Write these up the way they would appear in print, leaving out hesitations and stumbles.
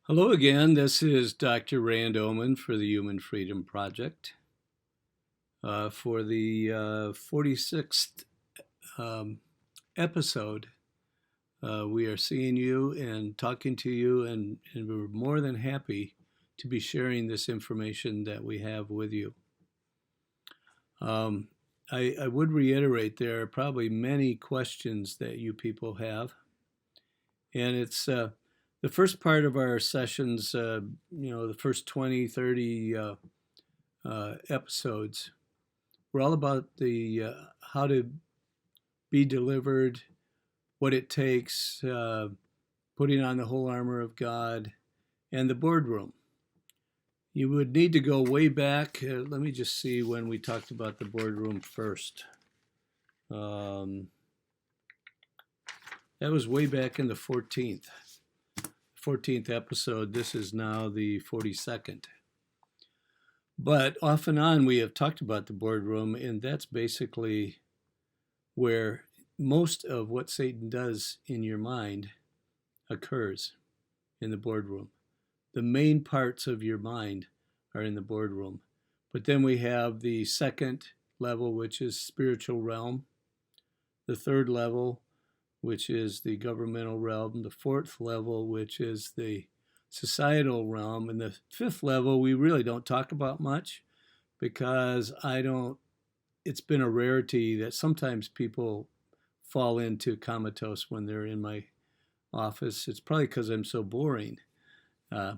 Hello again. This is Dr. Rand Oman for the Human Freedom Project. For the 46th um, episode, we are seeing you and talking to you, and we're more than happy to be sharing this information that we have with you. Um, I would reiterate there are probably many questions that you people have, and it's the first part of our sessions, the first 20, 30 episodes, we're all about the how to be delivered, what it takes, putting on the whole armor of God, and the boardroom. You would need to go way back. Let me just see when we talked about the boardroom first. Um, that was way back in the 14th episode. This is now the 42nd. But off and on, we have talked about the boardroom, and that's basically where most of what Satan does in your mind occurs in the boardroom. The main parts of your mind are in the boardroom. But then we have the second level, which is spiritual realm, the third level, which is the governmental realm, the fourth level, which is the societal realm, and the fifth level we really don't talk about much because it's been a rarity that sometimes people fall into comatose when they're in my office. It's probably because I'm so boring.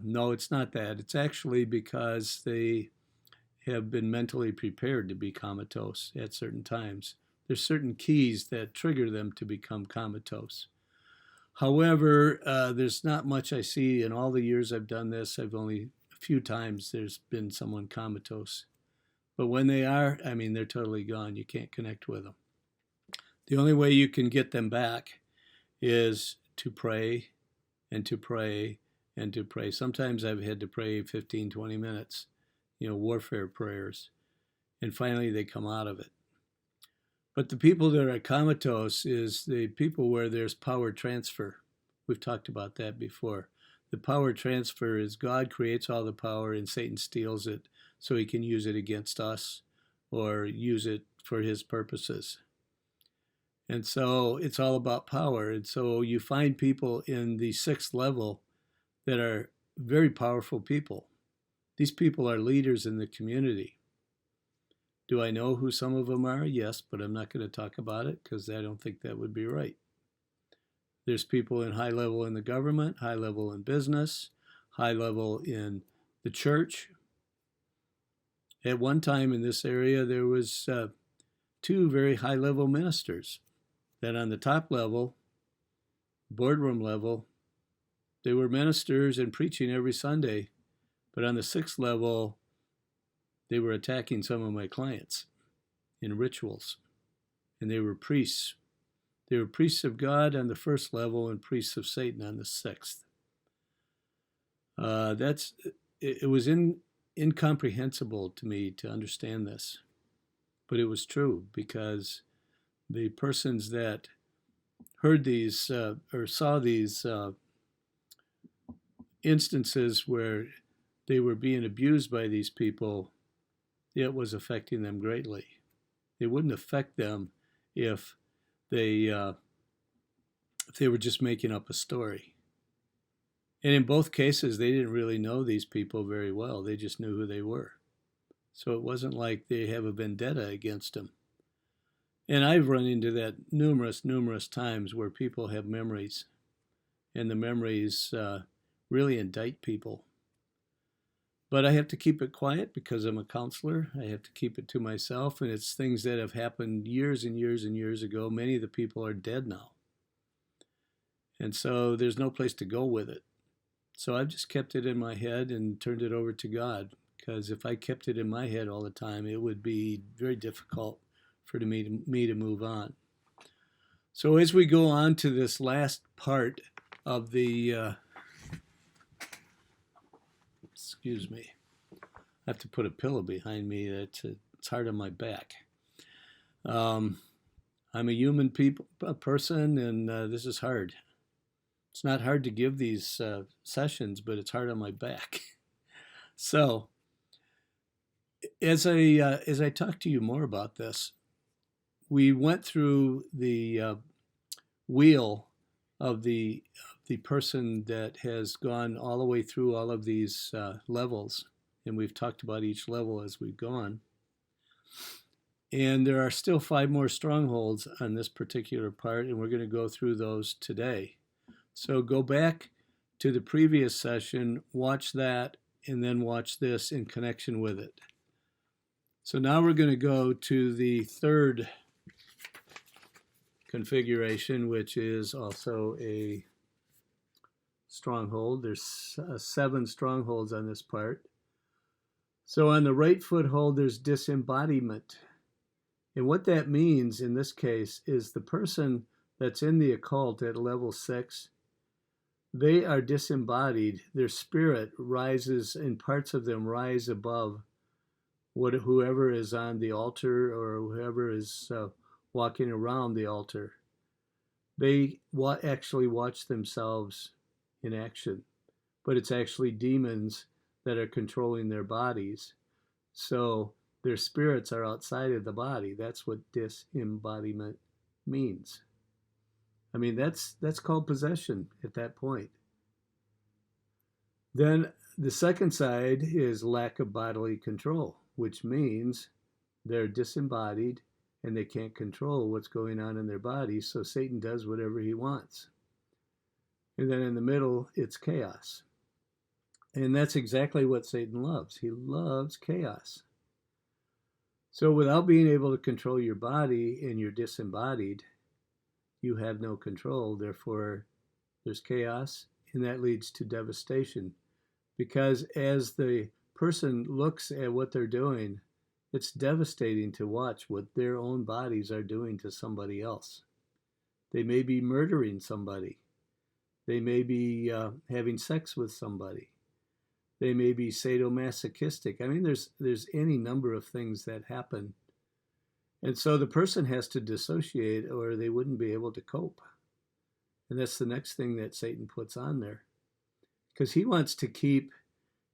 No, it's not that. It's actually because they have been mentally prepared to be comatose at certain times. There's certain keys that trigger them to become comatose. However, there's not much I see in all the years I've done this. I've only a few times there's been someone comatose. But when they are, they're totally gone. You can't connect with them. The only way you can get them back is to pray and to pray and to pray. Sometimes I've had to pray 15, 20 minutes, warfare prayers, and finally they come out of it. But the people that are comatose is the people where there's power transfer. We've talked about that before. The power transfer is God creates all the power and Satan steals it so he can use it against us or use it for his purposes. And so it's all about power. And so you find people in the sixth level that are very powerful people. These people are leaders in the community. Do I know who some of them are? Yes, but I'm not going to talk about it because I don't think that would be right. There's people in high level in the government, high level in business, high level in the church. At one time in this area, there was two very high level ministers that on the top level, boardroom level, they were ministers and preaching every Sunday. But on the sixth level, they were attacking some of my clients in rituals. And they were priests. They were priests of God on the first level and priests of Satan on the sixth. It was incomprehensible to me to understand this. But it was true because the persons that heard these or saw these instances where they were being abused by these people, it was affecting them greatly. It wouldn't affect them if they were just making up a story. And in both cases, they didn't really know these people very well. They just knew who they were. So it wasn't like they have a vendetta against them. And I've run into that numerous times where people have memories, and the memories really indict people. But I have to keep it quiet because I'm a counselor. I have to keep it to myself, and it's things that have happened years and years and years ago. Many of the people are dead now. And so there's no place to go with it. So I've just kept it in my head and turned it over to God, because if I kept it in my head all the time, it would be very difficult for me to move on. So as we go on to this last part of the excuse me, I have to put a pillow behind me. It's hard on my back. I'm a human person, and this is hard. It's not hard to give these sessions, but it's hard on my back. So as I talk to you more about this, we went through the wheel of the person that has gone all the way through all of these levels, and we've talked about each level as we've gone. And there are still 5 more strongholds on this particular part, and we're going to go through those today. So go back to the previous session, watch that, and then watch this in connection with it. So now we're going to go to the third configuration, which is also a stronghold. There's 7 strongholds on this part. So on the right foothold, there's disembodiment. And what that means in this case is the person that's in the occult at level 6, they are disembodied. Their spirit rises, and parts of them rise above whoever is on the altar or whoever is walking around the altar. They actually watch themselves in action, but it's actually demons that are controlling their bodies. So their spirits are outside of the body. That's what disembodiment means. I mean, that's called possession at that point. Then the second side is lack of bodily control, which means they're disembodied and they can't control what's going on in their body, so Satan does whatever he wants. And then in the middle, it's chaos. And that's exactly what Satan loves. He loves chaos. So without being able to control your body and you're disembodied, you have no control. Therefore, there's chaos, and that leads to devastation. Because as the person looks at what they're doing, it's devastating to watch what their own bodies are doing to somebody else. They may be murdering somebody. They may be having sex with somebody. They may be sadomasochistic. I mean, there's any number of things that happen. And so the person has to dissociate or they wouldn't be able to cope. And that's the next thing that Satan puts on there. Because he wants to keep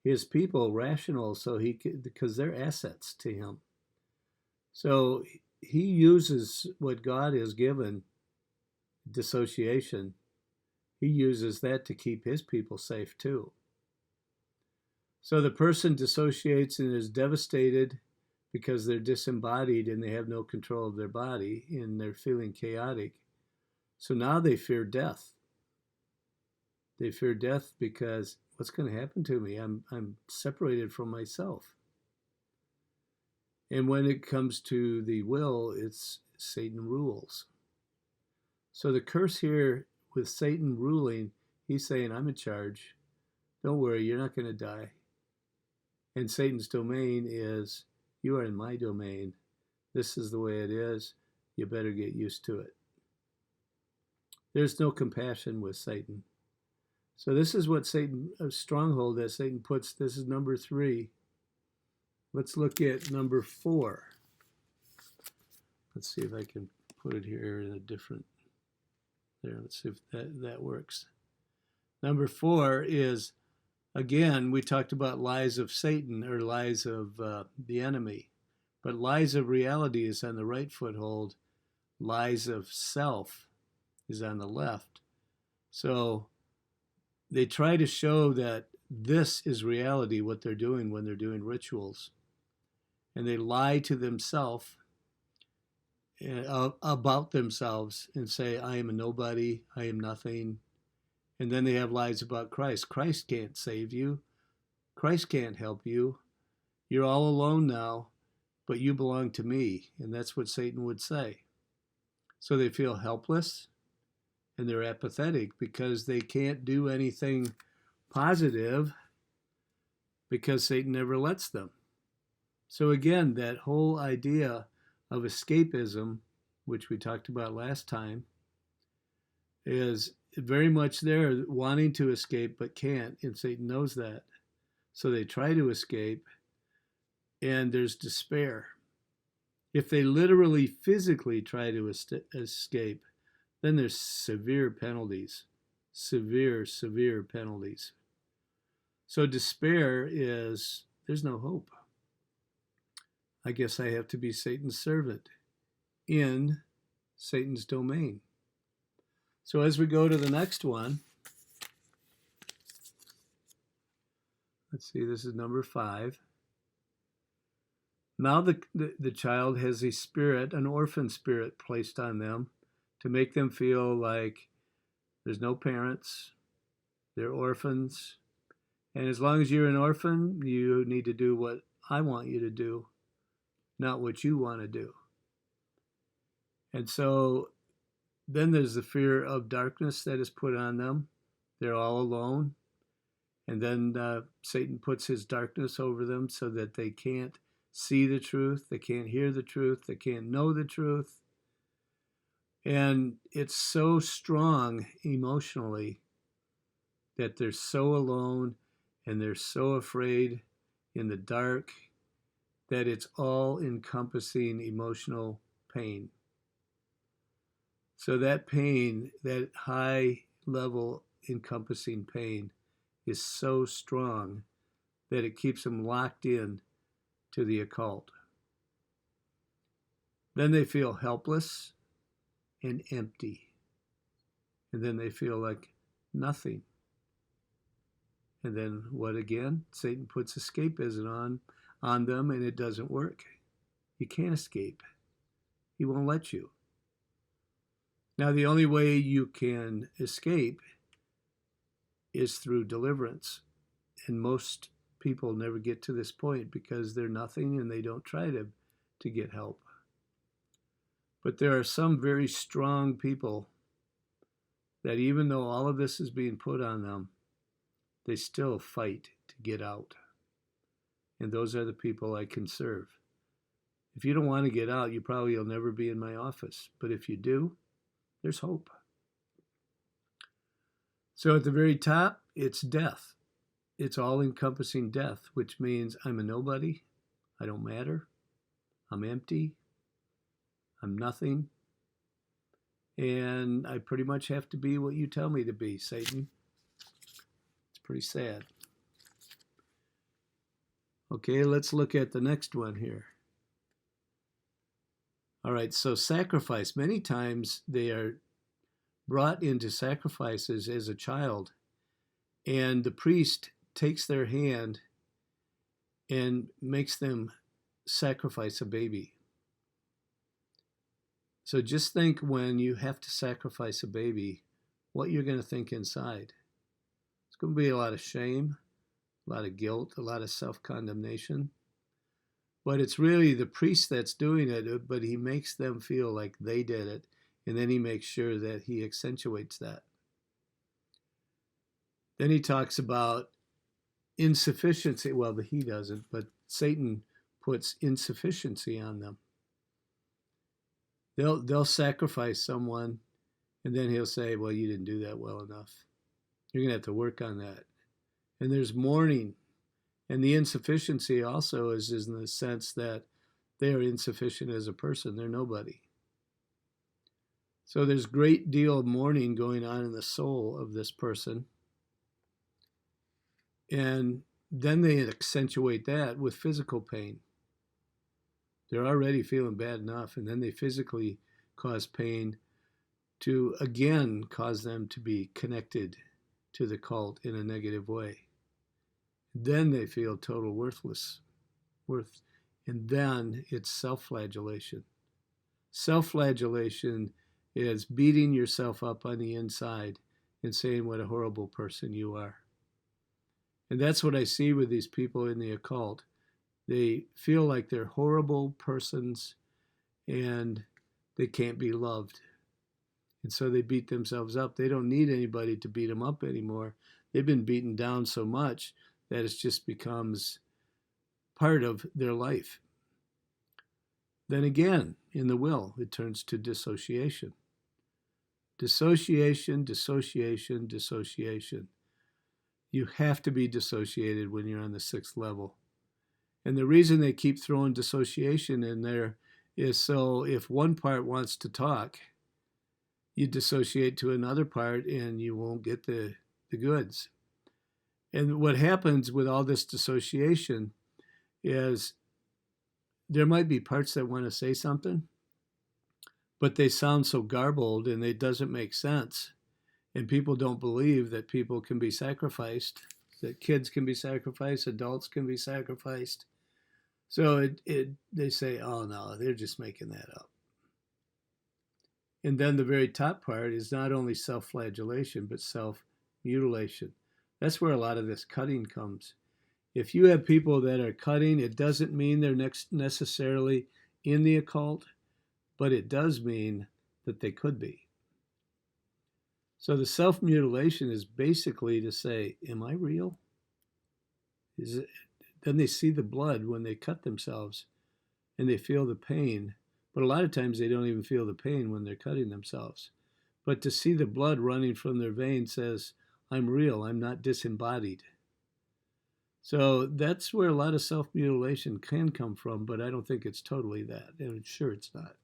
his people rational because they're assets to him. So he uses what God has given, dissociation. He uses that to keep his people safe too. So the person dissociates and is devastated because they're disembodied and they have no control of their body and they're feeling chaotic. So now they fear death. They fear death because what's going to happen to me? I'm separated from myself. And when it comes to the will, it's Satan rules. So the curse here with Satan ruling, he's saying, I'm in charge. Don't worry, you're not going to die. And Satan's domain is, you are in my domain. This is the way it is. You better get used to it. There's no compassion with Satan. So this is what Satan, a stronghold that Satan puts. This is number 3. Let's look at number 4. Let's see if I can put it here in a different, there, let's see if that works. Number 4 is, again, we talked about lies of Satan or lies of the enemy. But lies of reality is on the right foothold. Lies of self is on the left. So they try to show that this is reality, what they're doing when they're doing rituals. And they lie to themselves about themselves and say, I am a nobody, I am nothing. And then they have lies about Christ. Christ can't save you. Christ can't help you. You're all alone now, but you belong to me. And that's what Satan would say. So they feel helpless and they're apathetic because they can't do anything positive because Satan never lets them. So again, that whole idea of escapism, which we talked about last time, is very much there, wanting to escape but can't, and Satan knows that. So they try to escape, and there's despair. If they literally physically try to escape, then there's severe penalties. severe, severe penalties. So despair is, there's no hope. I guess I have to be Satan's servant in Satan's domain. So as we go to the next one, let's see, this is number 5. Now the child has a spirit, an orphan spirit placed on them to make them feel like there's no parents, they're orphans, and as long as you're an orphan, you need to do what I want you to do, not what you want to do. And so then there's the fear of darkness that is put on them. They're all alone. And then Satan puts his darkness over them so that they can't see the truth, they can't hear the truth, they can't know the truth. And it's so strong emotionally that they're so alone and they're so afraid in the dark that it's all encompassing emotional pain. So that pain, that high level encompassing pain, is so strong that it keeps them locked in to the occult. Then they feel helpless and empty. And then they feel like nothing. And then what again? Satan puts escapism on them, and it doesn't work. You can't escape. He won't let you. Now, the only way you can escape is through deliverance. And most people never get to this point because they're nothing and they don't try to get help. But there are some very strong people that even though all of this is being put on them, they still fight to get out. And those are the people I can serve. If you don't want to get out, you probably will never be in my office. But if you do, there's hope. So at the very top, it's death. It's all-encompassing death, which means I'm a nobody. I don't matter. I'm empty. I'm nothing. And I pretty much have to be what you tell me to be, Satan. It's pretty sad. Okay, let's look at the next one here. All right, so sacrifice. Many times they are brought into sacrifices as a child, and the priest takes their hand and makes them sacrifice a baby. So just think when you have to sacrifice a baby, what you're going to think inside. It's going to be a lot of shame, a lot of guilt, a lot of self-condemnation. But it's really the priest that's doing it, but he makes them feel like they did it, and then he makes sure that he accentuates that. Then he talks about insufficiency. Well, he doesn't, but Satan puts insufficiency on them. They'll sacrifice someone, and then he'll say, well, you didn't do that well enough. You're going to have to work on that. And there's mourning. And the insufficiency also is in the sense that they are insufficient as a person. They're nobody. So there's a great deal of mourning going on in the soul of this person. And then they accentuate that with physical pain. They're already feeling bad enough, and then they physically cause pain to again cause them to be connected to the cult in a negative way. Then they feel total worth, and then it's self-flagellation. Self-flagellation is beating yourself up on the inside and saying what a horrible person you are. And that's what I see with these people in the occult. They feel like they're horrible persons and they can't be loved. And so they beat themselves up. They don't need anybody to beat them up anymore. They've been beaten down so much that it just becomes part of their life. Then again, in the will, it turns to dissociation. Dissociation, dissociation, dissociation. You have to be dissociated when you're on the 6th level. And the reason they keep throwing dissociation in there is so if one part wants to talk, you dissociate to another part and you won't get the goods. And what happens with all this dissociation is there might be parts that want to say something, but they sound so garbled and it doesn't make sense. And people don't believe that people can be sacrificed, that kids can be sacrificed, adults can be sacrificed. So they say, oh no, they're just making that up. And then the very top part is not only self-flagellation, but self-mutilation. That's where a lot of this cutting comes. If you have people that are cutting, it doesn't mean they're necessarily in the occult, but it does mean that they could be. So the self-mutilation is basically to say, am I real? Then they see the blood when they cut themselves and they feel the pain. But a lot of times they don't even feel the pain when they're cutting themselves. But to see the blood running from their veins says, I'm real, I'm not disembodied. So that's where a lot of self-mutilation can come from, but I don't think it's totally that. And sure, it's not.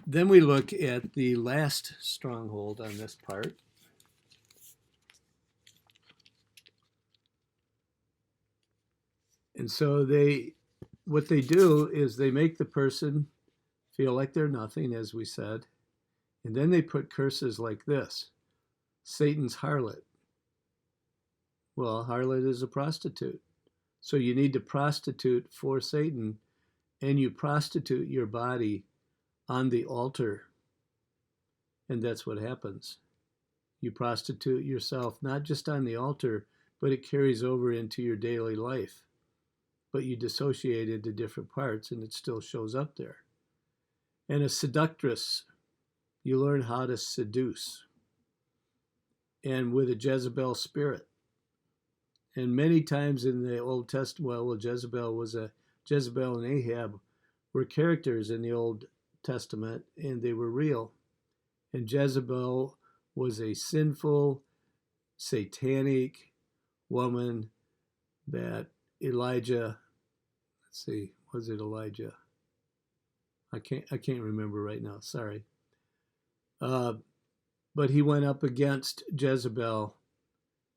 Then we look at the last stronghold on this part. And so what they do is they make the person feel like they're nothing, as we said, and then they put curses like this: Satan's harlot. Well, harlot is a prostitute. So you need to prostitute for Satan, and you prostitute your body on the altar. And that's what happens. You prostitute yourself, not just on the altar, but it carries over into your daily life. But you dissociate into different parts and it still shows up there. And a seductress, you learn how to seduce. And with a Jezebel spirit. And many times in the Old Testament, well, Jezebel and Ahab were characters in the Old Testament, and they were real. And Jezebel was a sinful, satanic woman that Elijah, was it Elijah? I can't remember right now, sorry. But he went up against Jezebel,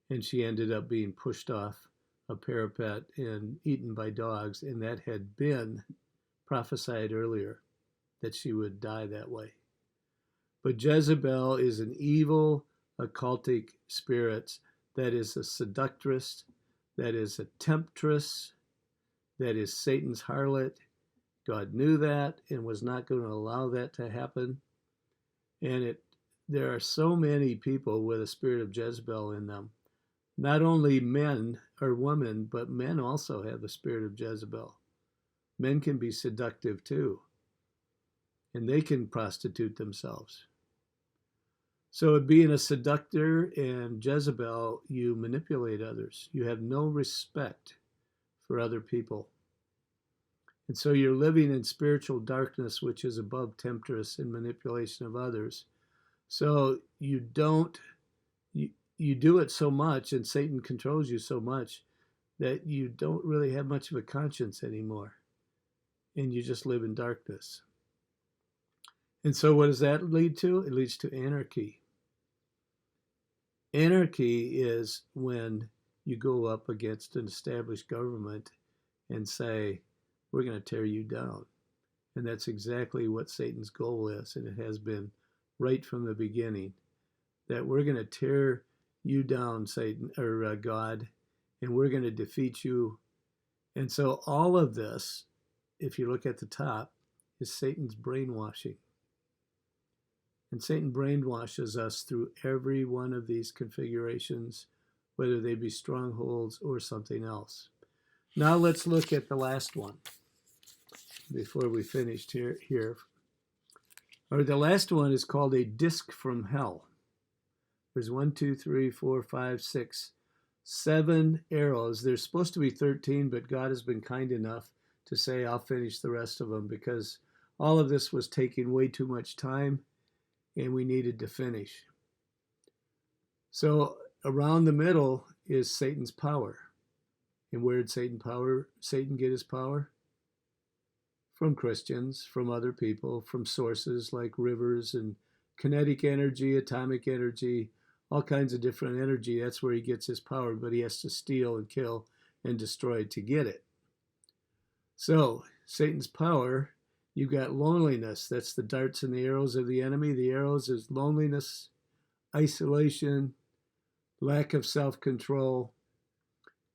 and she ended up being pushed off a parapet and eaten by dogs, and that had been prophesied earlier that she would die that way. But Jezebel is an evil occultic spirit that is a seductress, that is a temptress, that is Satan's harlot. God knew that and was not going to allow that to happen. And there are so many people with a spirit of Jezebel in them. Not only men or women, but men also have the spirit of Jezebel. Men can be seductive too, and they can prostitute themselves. So being a seductor and Jezebel, you manipulate others. You have no respect for other people. And so you're living in spiritual darkness, which is above temptress and manipulation of others. So you do it so much, and Satan controls you so much, that you don't really have much of a conscience anymore. And you just live in darkness. And so what does that lead to? It leads to anarchy. Anarchy is when you go up against an established government and say, we're going to tear you down. And that's exactly what Satan's goal is, and it has been right from the beginning, that we're going to tear you down, Satan, or God, and we're going to defeat you. And so all of this, if you look at the top, is Satan's brainwashing. And Satan brainwashes us through every one of these configurations, whether they be strongholds or something else. Now let's look at the last one before we finished here. Or the last one is called a disc from hell. There's 1, 2, 3, 4, 5, 6, 7 arrows. There's supposed to be 13, but God has been kind enough to say I'll finish the rest of them because all of this was taking way too much time and we needed to finish. So around the middle is Satan's power. And where did Satan get his power? from Christians, from other people, from sources like rivers and kinetic energy, atomic energy, all kinds of different energy. That's where he gets his power, but he has to steal and kill and destroy to get it. So, Satan's power, you've got loneliness. That's the darts and the arrows of the enemy. The arrows is loneliness, isolation, lack of self-control,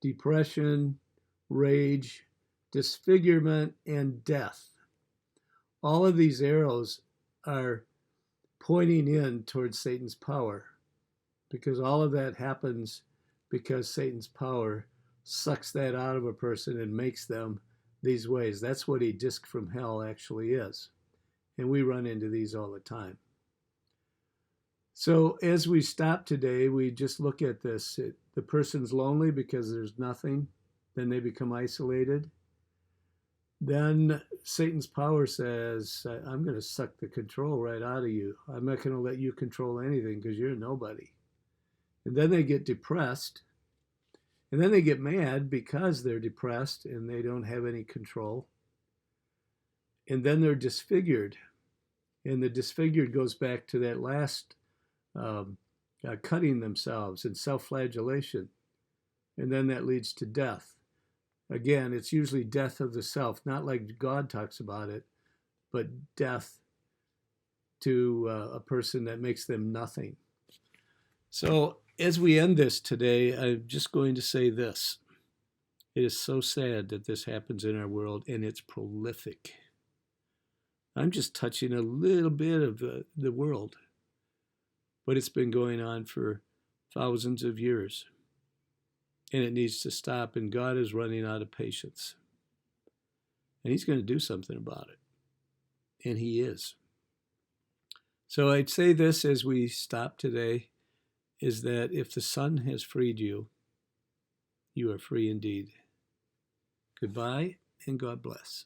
depression, rage, disfigurement, and death. All of these arrows are pointing in towards Satan's power, because all of that happens because Satan's power sucks that out of a person and makes them these ways. That's what a disc from hell actually is. And we run into these all the time. So as we stop today, we just look at this. The person's lonely because there's nothing. Then they become isolated. Then Satan's power says, I'm going to suck the control right out of you. I'm not going to let you control anything because you're nobody. And then they get depressed. And then they get mad because they're depressed and they don't have any control. And then they're disfigured. And the disfigured goes back to that last cutting themselves and self-flagellation. And then that leads to death. Again, it's usually death of the self, not like God talks about it, but death to a person that makes them nothing. So as we end this today, I'm just going to say this. It is so sad that this happens in our world, and it's prolific. I'm just touching a little bit of the world, but it's been going on for thousands of years. And it needs to stop, and God is running out of patience. And he's going to do something about it. And he is. So I'd say this as we stop today, is that if the Son has freed you, you are free indeed. Goodbye, and God bless.